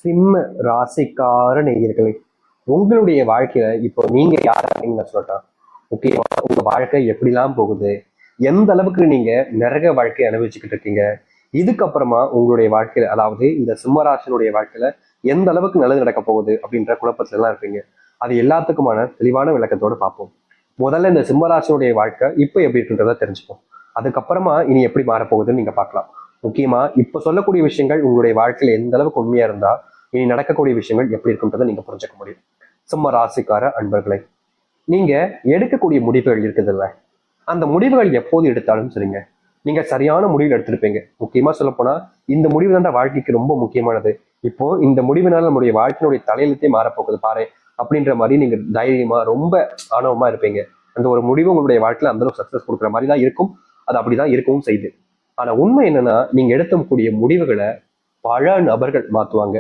சிம்ம ராசிக்கார நேயர்களே, உங்களுடைய வாழ்க்கையில இப்போ நீங்க யார் அப்படின்னு நான் சொல்லட்டேன். முக்கியமா உங்க வாழ்க்கை எப்படிலாம் போகுது, எந்த அளவுக்கு நீங்க நரக வாழ்க்கையை அனுபவிச்சுக்கிட்டு இருக்கீங்க, இதுக்கப்புறமா உங்களுடைய வாழ்க்கையில அதாவது இந்த சிம்மராசினுடைய வாழ்க்கையில எந்த அளவுக்கு நல்லது நடக்க போகுது அப்படின்ற குழப்பத்துல எல்லாம் இருப்பீங்க. அது எல்லாத்துக்குமான தெளிவான விளக்கத்தோடு பார்ப்போம். முதல்ல இந்த சிம்மராசினுடைய வாழ்க்கை இப்போ எப்படி இருக்குன்றத தெரிஞ்சுப்போம். அதுக்கப்புறமா இனி எப்படி மாறப்போகுதுன்னு நீங்க பார்க்கலாம். முக்கியமா இப்ப சொல்லக்கூடிய விஷயங்கள் உங்களுடைய வாழ்க்கையில எந்த அளவுக்கு உண்மையா இருந்தா இனி நடக்கக்கூடிய விஷயங்கள் எப்படி இருக்குன்றதை நீங்க புரிஞ்சுக்க முடியும். சிம்ம ராசிக்கார அன்பர்களை, நீங்க எடுக்கக்கூடிய முடிவுகள் இருக்குதுல்ல, அந்த முடிவுகள் எப்போது எடுத்தாலும் சரிங்க, நீங்க சரியான முடிவு எடுத்திருப்பீங்க. முக்கியமா சொல்ல போனா இந்த முடிவு தான் வாழ்க்கைக்கு ரொம்ப முக்கியமானது. இப்போ இந்த முடிவினால நம்முடைய வாழ்க்கையினுடைய தலையெழுத்தே மாறப்போகுது பாரு அப்படின்ற மாதிரி நீங்க தைரியமா ரொம்ப ஆணவமா இருப்பீங்க. அந்த ஒரு முடிவு உங்களுடைய வாழ்க்கையில அந்த அளவுக்கு சக்சஸ் கொடுக்குற மாதிரி தான் இருக்கும். அது அப்படிதான் இருக்கவும் செய்யுது. ஆனா உண்மை என்னன்னா, நீங்க எடுக்கக்கூடிய முடிவுகளை பல நபர்கள் மாத்துவாங்க.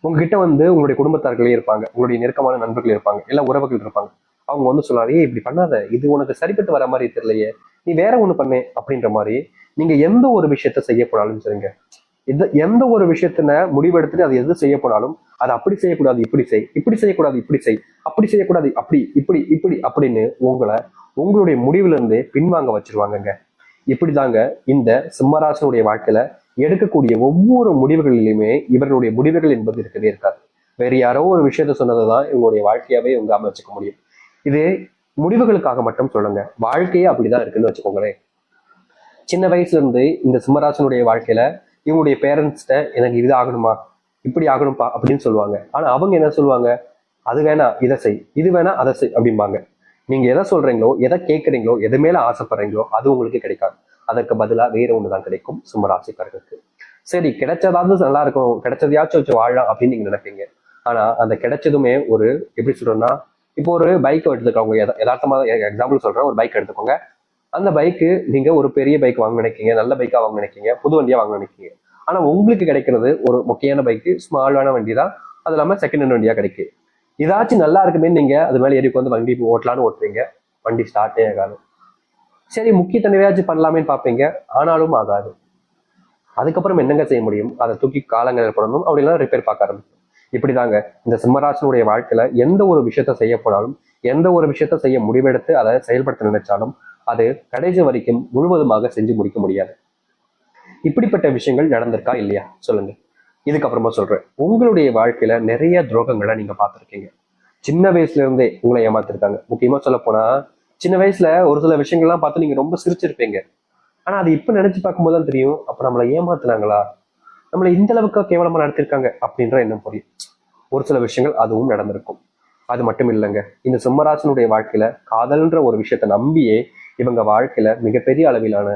உங்ககிட்ட உங்களுடைய குடும்பத்தார்களே இருப்பாங்க, உங்களுடைய நெருக்கமான நண்பர்கள் இருப்பாங்க, எல்லா உறவுகள் இருப்பாங்க. அவங்க சொல்லாரு, ஏய் இப்படி பண்ணாத, இது உனக்கு சரிப்பட்டு வர மாதிரி தெரியலையே, நீ வேற ஒண்ணு பண்ணு அப்படின்ற மாதிரி. நீங்க எந்த ஒரு விஷயத்த செய்ய போனாலும் சரிங்க, எந்த ஒரு விஷயத்தின முடிவெடுத்துட்டு அது எது செய்ய போனாலும் அதை அப்படி செய்யக்கூடாது இப்படி செய், இப்படி செய்யக்கூடாது இப்படி செய், அப்படி செய்யக்கூடாது அப்படி இப்படி இப்படி அப்படின்னு உங்களுடைய முடிவுல இருந்து பின்வாங்க வச்சிருவாங்கங்க. இப்படிதாங்க இந்த சிம்மராசனுடைய வாழ்க்கையில எடுக்கக்கூடிய ஒவ்வொரு முடிவுகளிலுமே இவர்களுடைய முடிவுகள் என்பது இருக்கவே இருக்காது. வேற யாரோ ஒரு விஷயத்த சொன்னதுதான் இவங்களுடைய வாழ்க்கையாவே இவங்க அமைச்சுக்க முடியும். இது முடிவுகளுக்காக மட்டும் சொல்லுங்க, வாழ்க்கையே அப்படிதான் இருக்குன்னு வச்சுக்கோங்களேன். சின்ன வயசுல இருந்து இந்த சிம்மராசனுடைய வாழ்க்கையில இவங்களுடைய பேரண்ட்ஸ்ட எனக்கு இது ஆகணுமா, இப்படி ஆகணும்பா அப்படின்னு சொல்லுவாங்க. ஆனா அவங்க என்ன சொல்லுவாங்க, அது வேணா இதை செய், இது வேணா அதை செய் அப்படிம்பாங்க. நீங்க எதை சொல்றீங்களோ, எதை கேட்குறீங்களோ, எது மேல ஆசைப்படுறீங்களோ அது உங்களுக்கு கிடைக்காது. அதற்கு பதிலா வேற ஒண்ணுதான் கிடைக்கும் சிம்மராசிக்காரர்களுக்கு. சரி, கிடைச்சதாவது நல்லா இருக்கும், கிடைச்சதையாச்சும் வச்சு வாழலாம் அப்படின்னு நீங்க நினைப்பீங்க. ஆனா அந்த கிடைச்சதுமே ஒரு எப்படி சொல்றோம்னா, இப்போ ஒரு பைக் எடுத்துக்கோங்க, யதார்த்தமா எக்ஸாம்பிள் சொல்றேன், ஒரு பைக் எடுத்துக்கோங்க. அந்த பைக்கு நீங்க ஒரு பெரிய பைக் வாங்க நினைக்கீங்க, நல்ல பைக்கா வாங்க நினைக்கீங்க, புது வண்டியா வாங்க நினைக்கீங்க. ஆனா உங்களுக்கு கிடைக்கிறது ஒரு முக்கியமான பைக்கு, ஸ்மாலான வண்டி தான். அது இல்லாம செகண்ட் ஹேண்ட் வண்டியா கிடைக்கும். இதாச்சும் நல்லா இருக்குமே, நீங்க அது மேல ஏறி வந்து வண்டி ஓட்டலான்னு ஓட்டுறீங்க, வண்டி ஸ்டார்ட்டே ஆகாது. சரி, முக்கிய தடவையாச்சும் பண்ணலாமேன்னு பார்ப்பீங்க, ஆனாலும் ஆகாது. அதுக்கப்புறம் என்னங்க செய்ய முடியும், அதை தூக்கி காலங்கள் போடணும், அப்படிலாம் ரிப்பேர் பார்க்க ஆரம்பிக்கும். இப்படிதாங்க இந்த சிம்மராசனுடைய வாழ்க்கையில எந்த ஒரு விஷயத்த செய்ய போனாலும், எந்த ஒரு விஷயத்த செய்ய முடிவெடுத்து அதை செயல்படுத்த நினைச்சாலும் அது கடைசி வரைக்கும் முழுவதுமாக செஞ்சு முடிக்க முடியாது. இப்படிப்பட்ட விஷயங்கள் நடந்திருக்கா இல்லையா சொல்லுங்க. இதுக்கப்புறமா சொல்றேன், உங்களுடைய வாழ்க்கையில நிறைய துரோகங்களை நீங்க பார்த்துருக்கீங்க. சின்ன வயசுல இருந்தே உங்களை ஏமாத்திருக்காங்க. முக்கியமா சொல்ல போனா சின்ன வயசுல ஒரு சில விஷயங்கள்லாம் பார்த்து நீங்க ரொம்ப சிரிச்சிருப்பீங்க. ஆனா அது இப்ப நினைச்சு பார்க்கும்போது தான் தெரியும், அப்ப நம்மளை ஏமாத்துனாங்களா, நம்மளை இந்த அளவுக்கு கேவலமா நடத்திருக்காங்க அப்படின்ற எண்ணம் புரியும். ஒரு சில விஷயங்கள் அதுவும் நடந்திருக்கும். அது மட்டும் இல்லைங்க, இந்த சிம்மராசனுடைய வாழ்க்கையில காதல்ன்ற ஒரு விஷயத்த நம்பியே இவங்க வாழ்க்கையில மிகப்பெரிய அளவிலான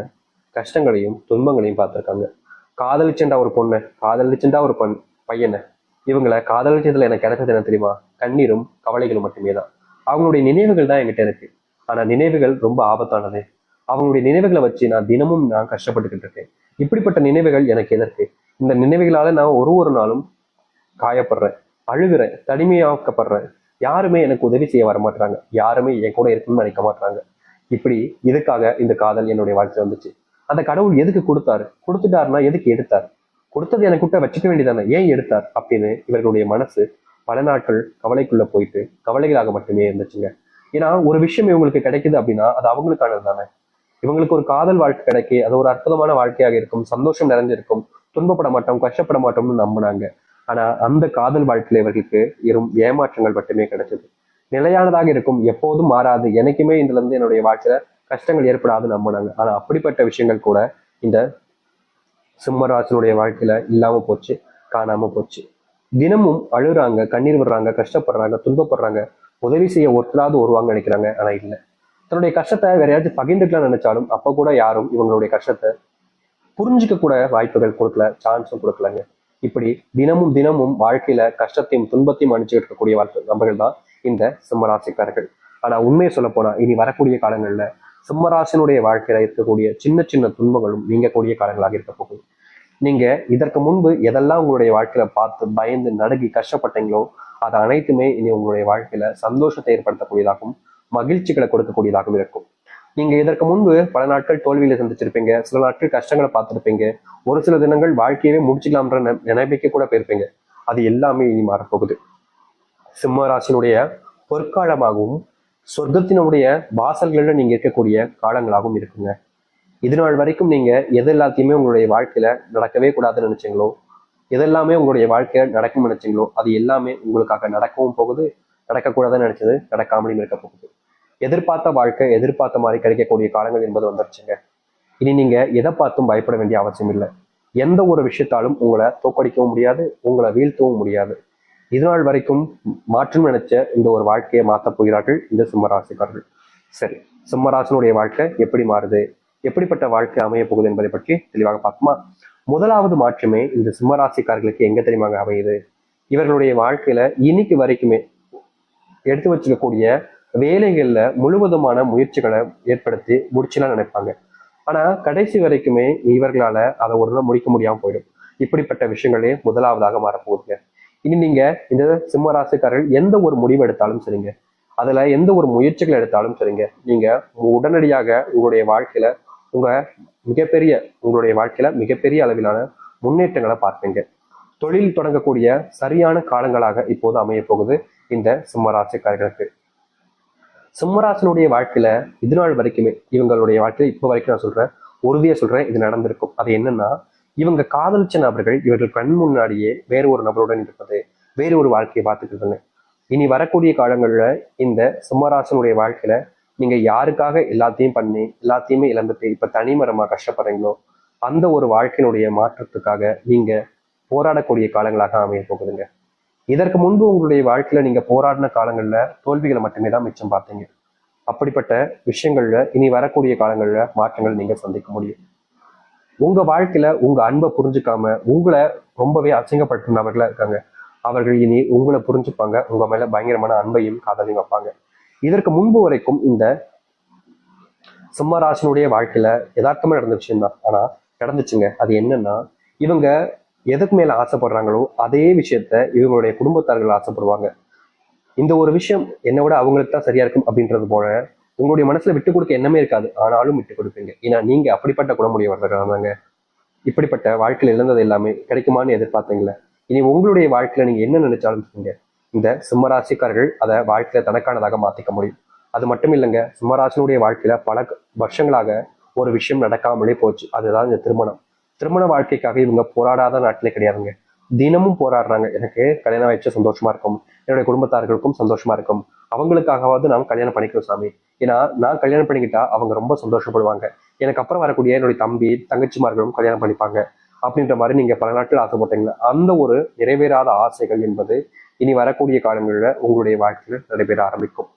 கஷ்டங்களையும் துன்பங்களையும் பார்த்திருக்காங்க. காதலிச்சேன்டா ஒரு பொண்ணு, காதலிச்சேன்டா ஒரு பையனை, இவங்களை காதலிச்சதுல எனக்கு கிடைச்சது என்ன தெரியுமா, கண்ணீரும் கவலைகளும் மட்டுமே தான். அவங்களுடைய நினைவுகள் தான் என்கிட்ட இருக்கு. ஆனா நினைவுகள் ரொம்ப ஆபத்தானது. அவங்களுடைய நினைவுகளை வச்சு நான் கஷ்டப்பட்டுக்கிட்டு இருக்கேன். இப்படிப்பட்ட நினைவுகள் எனக்கு எதற்கு? இந்த நினைவுகளால நான் ஒரு நாளும் காயப்படுறேன், அழுகிறேன், தனிமையாக்கப்படுறேன். யாருமே எனக்கு உதவி செய்ய வர மாட்டாங்க, யாருமே என் கூட இருக்கணும்னு நினைக்க மாட்டாங்க. இப்படி இதுக்காக இந்த காதல் என்னுடைய வாழ்க்கையில் வந்துச்சு. அந்த கடவுள் எதுக்கு கொடுத்தாரு, கொடுத்துட்டாருன்னா எதுக்கு எடுத்தார், கொடுத்தது எனக்கு கிட்ட வச்சுக்க வேண்டியதானே, ஏன் எடுத்தார் அப்படின்னு இவர்களுடைய மனசு பல நாட்கள் கவலைக்குள்ள போயிட்டு கவலைகளாக மட்டுமே இருந்துச்சுங்க. ஏன்னா ஒரு விஷயம் இவங்களுக்கு கிடைக்குது அப்படின்னா அது அவங்களுக்கானது தானே. இவங்களுக்கு ஒரு காதல் வாழ்க்கை கிடைக்கி அது ஒரு அற்புதமான வாழ்க்கையாக இருக்கும், சந்தோஷம் நிறைஞ்சிருக்கும், துன்பப்பட மாட்டோம், கஷ்டப்பட மாட்டோம்னு நம்பினாங்க. ஆனா அந்த காதல் வாழ்க்கையில இவர்களுக்கு ஏமாற்றங்கள் மட்டுமே கிடைச்சது. நிலையானதாக இருக்கும், எப்போதும் மாறாது, எனக்குமே இதுல இருந்து என்னுடைய வாழ்க்கையில கஷ்டங்கள் ஏற்படாதுன்னு நம்பினாங்க. ஆனா அப்படிப்பட்ட விஷயங்கள் கூட இந்த சிம்மராசனுடைய வாழ்க்கையில இல்லாம போச்சு, காணாம போச்சு. தினமும் அழுறாங்க, கண்ணீர் விடுறாங்க, கஷ்டப்படுறாங்க, துன்பப்படுறாங்க, உதவி செய்ய ஒருத்தராவது வருவாங்க நினைக்கிறாங்க. ஆனா இல்லை, தன்னுடைய கஷ்டத்தை வேற யாராச்சும் பகிர்ந்துக்கலாம் நினைச்சாலும் அப்ப கூட யாரும் இவங்களுடைய கஷ்டத்தை புரிஞ்சுக்க கூட வாய்ப்புகள் கொடுக்கல, சான்ஸும் கொடுக்கலங்க. இப்படி தினமும் தினமும் வாழ்க்கையில கஷ்டத்தையும் துன்பத்தையும் அனுப்பிச்சுட்டு இருக்கக்கூடிய நபர்கள் தான் இந்த சிம்மராசிக்காரர்கள். ஆனா உண்மையை சொல்ல போனா இனி வரக்கூடிய காலங்கள்ல சிம்மராசினுடைய வாழ்க்கையில இருக்கக்கூடிய சின்ன சின்ன துன்பங்களும் நீங்கக்கூடிய காலங்களாக இருக்க போகுது. நீங்க இதற்கு முன்பு எதெல்லாம் உங்களுடைய வாழ்க்கையில பார்த்து பயந்து நடுங்கி கஷ்டப்பட்டீங்களோ அது அனைத்துமே இனி உங்களுடைய வாழ்க்கையில சந்தோஷத்தை ஏற்படுத்தக்கூடியதாகவும் மகிழ்ச்சிகளை கொடுக்கக்கூடியதாகவும் இருக்கும். நீங்க இதற்கு முன்பு பல நாட்கள் தோல்வியில சந்திச்சிருப்பீங்க, சில நாட்கள் கஷ்டங்களை பார்த்துருப்பீங்க, ஒரு சில தினங்கள் வாழ்க்கையவே முடிச்சுக்கலாம்ன்ற நினைப்பிக்க கூட போயிருப்பீங்க. அது எல்லாமே இனி மாறப்போகுது. சிம்ம ராசினுடைய பொற்காலமாகவும் சொர்க்கத்தினுடைய வாசல்களில் நீங்க இருக்கக்கூடிய காலங்களாகவும் இருக்குங்க. இது நாள் வரைக்கும் நீங்க எது எல்லாத்தையுமே உங்களுடைய வாழ்க்கையில நடக்கவே கூடாதுன்னு நினைச்சீங்களோ, எதெல்லாமே உங்களுடைய வாழ்க்கையில நடக்கும்னு நினைச்சீங்களோ, அது எல்லாமே உங்களுக்காக நடக்கவும் போகுது. நடக்கக்கூடாதுன்னு நினைச்சது நடக்காமலும் இருக்க போகுது. எதிர்பார்த்த வாழ்க்கை எதிர்பார்த்த மாதிரி கிடைக்கக்கூடிய காலங்கள் என்பது வந்துருச்சுங்க. இனி நீங்க எதை பார்த்தும் பயப்பட வேண்டிய அவசியம் இல்லை. எந்த ஒரு விஷயத்தாலும் உங்களை தோக்கடிக்கவும் முடியாது, உங்களை வீழ்த்தவும் முடியாது. இது நாள் வரைக்கும் மாற்றம் நினைச்ச இந்த ஒரு வாழ்க்கையை மாற்றப் போகிறார்கள் இந்த சிம்மராசிக்காரர்கள். சரி, சிம்மராசினுடைய வாழ்க்கை எப்படி மாறுது, எப்படிப்பட்ட வாழ்க்கை அமைய போகுது என்பதை பற்றி தெளிவாக பார்க்குமா. முதலாவது மாற்றமே இந்த சிம்மராசிக்காரர்களுக்கு எங்க தெரியுமாங்க அமையுது? இவர்களுடைய வாழ்க்கையில இன்னைக்கு வரைக்குமே எடுத்து வச்சுக்கக்கூடிய வேலைகள்ல முழுவதுமான முயற்சிகளை ஏற்படுத்தி முடிச்சுலாம் நினைப்பாங்க. ஆனா கடைசி வரைக்குமே இவர்களால அதை ஒரு நாள் முடிக்க முடியாம போயிடும். இப்படிப்பட்ட விஷயங்களே முதலாவதாக மாறப்போகுதுங்க. இனி நீங்க இந்த சிம்ம ராசிக்காரர்கள் எந்த ஒரு முடிவு எடுத்தாலும் சரிங்க, அதுல எந்த ஒரு முயற்சிகள் எடுத்தாலும் சரிங்க, நீங்க உடனடியாக உங்களுடைய வாழ்க்கையில உங்களுடைய வாழ்க்கையில மிகப்பெரிய அளவிலான முன்னேற்றங்களை பார்ப்பீங்க. தொழில் தொடங்கக்கூடிய சரியான காலங்களாக இப்போது அமைய போகுது இந்த சிம்மராசிக்காரர்களுக்கு. சிம்மராசினுடைய வாழ்க்கையில இது நாள் வரைக்குமே இவங்களுடைய வாழ்க்கையில இப்போ வரைக்கும் நான் சொல்றேன், உறுதியா சொல்றேன், இது நடந்திருக்கும். அது என்னன்னா, இவங்க காதலிச்ச நபர்கள் இவர்கள் கண் முன்னாடியே வேறு ஒரு நபருடன் இருப்பது, வேறு ஒரு வாழ்க்கையை பார்த்துக்கிறதுன்னு. இனி வரக்கூடிய காலங்கள்ல இந்த சிம்மராசனுடைய வாழ்க்கையில நீங்க யாருக்காக எல்லாத்தையும் பண்ணி எல்லாத்தையுமே இழந்துட்டு இப்ப தனிமரமா கஷ்டப்படுறீங்களோ, அந்த ஒரு வாழ்க்கையினுடைய மாற்றத்துக்காக நீங்க போராடக்கூடிய காலங்களாக அமைய போகுதுங்க. இதற்கு முன்பு உங்களுடைய வாழ்க்கையில நீங்க போராடின காலங்கள்ல தோல்விகளை மட்டுமே தான் மிச்சம் பார்த்தீங்க. அப்படிப்பட்ட விஷயங்கள்ல இனி வரக்கூடிய காலங்கள்ல மாற்றங்கள் நீங்க சந்திக்க முடியும். உங்க வாழ்க்கையில உங்க அன்பை புரிஞ்சுக்காம உங்களை ரொம்பவே அசிங்கப்படுத்தினவர்களா இருக்காங்க. அவர்கள் இனி உங்களை புரிஞ்சுப்பாங்க, உங்க மேல பயங்கரமான அன்பையும் காதலையும் வைப்பாங்க. இதற்கு முன்பு வரைக்கும் இந்த சிம்மராசினுடைய வாழ்க்கையில யதார்த்தமா நடந்த விஷயம் தான், ஆனா நடந்துச்சுங்க. அது என்னன்னா, இவங்க எதுக்கு மேல ஆசைப்படுறாங்களோ அதே விஷயத்த இவங்களுடைய குடும்பத்தார்கள் ஆசைப்படுவாங்க. இந்த ஒரு விஷயம் என்னை விட அவங்களுக்கு தான் சரியா இருக்கும் அப்படின்றது போல உங்களுடைய மனசுல விட்டு கொடுக்க எண்ணமே இருக்காது, ஆனாலும் விட்டு கொடுப்பீங்க. ஏன்னா நீங்க அப்படிப்பட்ட குணமுடையவர்கள் தாங்க. இப்படிப்பட்ட வாழ்க்கையில இழந்தது எல்லாமே கிடைக்குமான்னு எதிர்பார்த்தீங்களே, இனி உங்களுடைய வாழ்க்கையில நீங்க என்ன நினைச்சாலும் செய்யுங்க, இந்த சிம்மராசிக்காரர்கள் அதை வாழ்க்கையில தனக்கானதாக மாத்திக்க முடியும். அது மட்டும் இல்லைங்க, சிம்மராசினுடைய வாழ்க்கையில பல வருஷங்களாக ஒரு விஷயம் நடக்காமலே போச்சு, அதுதான் இந்த திருமணம். திருமண வாழ்க்கைக்காக இவங்க போராடாத நாட்டிலே கிடையாதுங்க. தினமும் போராடுறாங்க. எனக்கு கல்யாணம் ஆயிடுச்சு சந்தோஷமா இருக்கும், என்னுடைய குடும்பத்தார்களுக்கும் சந்தோஷமா இருக்கும், அவங்களுக்காகவாவது நாம் கல்யாணம் பண்ணிக்கிறோம் சாமி. ஏன்னா நான் கல்யாணம் பண்ணிக்கிட்டா அவங்க ரொம்ப சந்தோஷப்படுவாங்க, எனக்கு அப்புறம் வரக்கூடிய என்னுடைய தம்பி தங்கச்சிமார்களும் கல்யாணம் பண்ணிப்பாங்க அப்படின்ற மாதிரி நீங்க பல நாட்கள் ஆசைப்பட்டீங்களா, அந்த ஒரு நிறைவேறாத ஆசைகள் என்பது இனி வரக்கூடிய காலங்களில் உங்களுடைய வாழ்க்கையில் நடைபெற ஆரம்பிக்கும்.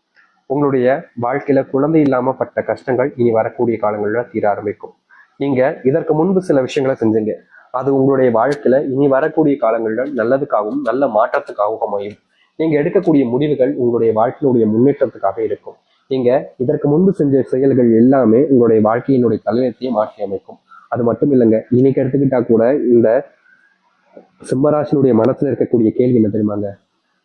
உங்களுடைய வாழ்க்கையில குழந்தை இல்லாம பட்ட கஷ்டங்கள் இனி வரக்கூடிய காலங்களில் தீர ஆரம்பிக்கும். நீங்க இதற்கு முன்பு சில விஷயங்களை செஞ்சீங்க, அது உங்களுடைய வாழ்க்கையில இனி வரக்கூடிய காலங்களில் நல்லதுக்காகவும் நல்ல மாற்றத்துக்காகவும் அமையும். நீங்க எடுக்கக்கூடிய முடிவுகள் உங்களுடைய வாழ்க்கையினுடைய முன்னேற்றத்துக்காக இருக்கும். நீங்க இதற்கு முன்பு செஞ்ச செயல்கள் எல்லாமே உங்களுடைய வாழ்க்கையினுடைய தலையத்தையே மாற்றி அமைக்கும். அது மட்டும் இல்லைங்க, இன்னைக்கு எடுத்துக்கிட்டா கூட இந்த சிம்மராசினுடைய மனசுல இருக்கக்கூடிய கேள்வி என்ன தெரியுமாங்க?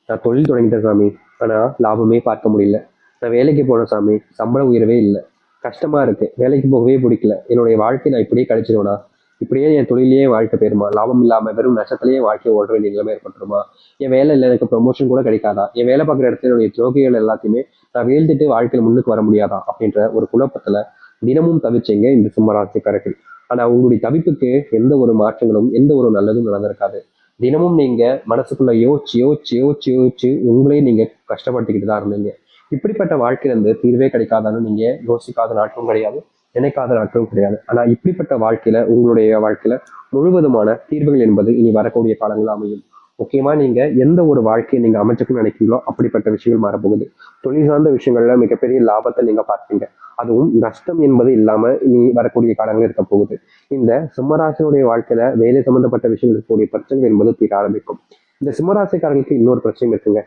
நான் தொழில் தொடங்கிட்டேன் சாமி, ஆனா லாபமே பார்க்க முடியல. நான் வேலைக்கு போன சாமி, சம்பள உயர்வே இல்லை, கஷ்டமா இருக்கு, வேலைக்கு போகவே பிடிக்கல, என்னுடைய வாழ்க்கை நான் இப்படியே கழிச்சிருவேனா, இப்படியே என் தொழிலேயே வாழ்க்கை போயிருமா, லாபம் இல்லாம வெறும் நஷ்டத்திலேயே வாழ்க்கையை ஓட வேண்டிய நிலைமை ஏற்பட்டுருமா, என் வேலை இல்லை எனக்கு ப்ரொமோஷன் கூட கிடைக்காதா, என் வேலை பார்க்குற இடத்துல என்னுடைய துரோகிகள் எல்லாத்தையுமே நான் வீழ்ந்துட்டு வாழ்க்கையில முன்னுக்கு வர முடியாதா அப்படின்ற ஒரு குழப்பத்துல தினமும் தவிச்சீங்க இந்த சிம்மராசிக்காரர்கள். ஆனா உங்களுடைய தவிப்புக்கு எந்த ஒரு மாற்றங்களும் எந்த ஒரு நல்லதும் நடந்திருக்காது. தினமும் நீங்க மனசுக்குள்ள யோசிச்சு யோசிச்சு யோசிச்சு யோசிச்சு உங்களையும் நீங்க கஷ்டப்படுத்திக்கிட்டு தான் இருந்தீங்க. இப்படிப்பட்ட வாழ்க்கையில இருந்து தீர்வே கிடைக்காதான்னு நீங்க யோசிக்காத நாட்களும் கிடையாது, நினைக்காத நாட்களும் கிடையாது. ஆனா இப்படிப்பட்ட வாழ்க்கையில உங்களுடைய வாழ்க்கையில முழுவதுமான தீர்வுகள் என்பது இனி வரக்கூடிய காலங்கள் அமையும். முக்கியமா நீங்க எந்த ஒரு வாழ்க்கையை நீங்க அமைச்சுக்கணும்னு நினைக்கிறீங்களோ அப்படிப்பட்ட விஷயங்கள் மாறப்போகுது. தொழில் சார்ந்த விஷயங்கள்ல மிகப்பெரிய லாபத்தை நீங்க பார்ப்பீங்க. அதுவும் நஷ்டம் என்பது இல்லாம இனி வரக்கூடிய காலங்கள் இருக்க போகுது. இந்த சிம்மராசினுடைய வாழ்க்கையில வேலை சம்பந்தப்பட்ட விஷயங்கள் இருக்கக்கூடிய பிரச்சனைகள் என்பது தீர ஆரம்பிக்கும். இந்த சிம்மராசிக்காரர்களுக்கு இன்னொரு பிரச்சனை இருக்குங்க,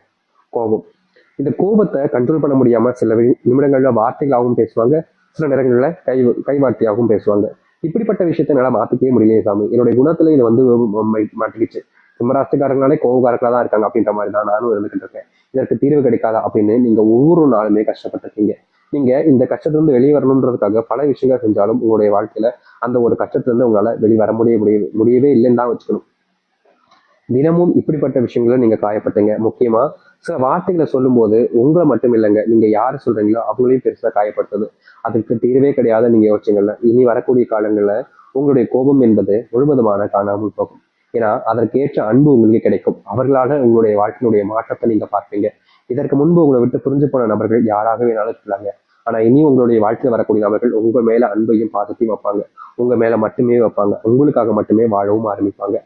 கோபம். இந்த கோபத்தை கண்ட்ரோல் பண்ண முடியாம சில நிமிடங்கள்ல வார்த்தைகளாகவும் பேசுவாங்க, சில நேரங்கள்ல கை வார்த்தையாகவும் பேசுவாங்க. இப்படிப்பட்ட விஷயத்த என்னால மாத்திக்கவே முடியலையே சாமி, என்னுடைய குணத்துல இது வந்து மாட்டிக்கிச்சு, சிம்மராசிக்காரங்களாலே கோபக்காரர்களா தான் இருக்காங்க அப்படின்ற மாதிரி தான் நானும் இருந்துகிட்டு இருக்கேன், இதற்கு தீர்வு கிடைக்காதா அப்படின்னு நீங்க ஒவ்வொரு நாளுமே கஷ்டப்பட்டிருக்கீங்க. நீங்க இந்த கஷ்டத்திலிருந்து வெளியே வரணுன்றதுக்காக பல விஷயங்கள் செஞ்சாலும் உங்களுடைய வாழ்க்கையில அந்த ஒரு கஷ்டத்திலிருந்து உங்களால வெளிவர முடியவே இல்லைன்னு தான் வச்சுக்கணும். தினமும் இப்படிப்பட்ட விஷயங்களை நீங்க காயப்பட்டீங்க. முக்கியமா சில வார்த்தைகளை சொல்லும் போது உங்களை மட்டும் இல்லைங்க, நீங்க யாரு சொல்றீங்களோ அவங்களையும் பெருசா காயப்படுத்துது. அதுக்கு தீர்வே கிடையாத நீங்க யோசிச்சீங்கல்ல, இனி வரக்கூடிய காலங்கள்ல உங்களுடைய கோபம் என்பது முழுவதுமான காணாமல் போகும். ஏன்னா அதற்கேற்ற அன்பு உங்களுக்கு கிடைக்கும். அவர்களால உங்களுடைய வாழ்க்கையினுடைய மாற்றத்தை நீங்க பார்ப்பீங்க. இதற்கு முன்பு உங்களை விட்டு புரிஞ்சு போன நபர்கள் யாராக வேணாலும் இருக்கலாங்க. ஆனா இனி உங்களுடைய வாழ்க்கையில் வரக்கூடிய நபர்கள் உங்க மேல அன்பையும் பாசத்தையும் வைப்பாங்க. உங்க மேல மட்டுமே வைப்பாங்க. உங்களுக்காக மட்டுமே வாழவும் ஆரம்பிப்பாங்க.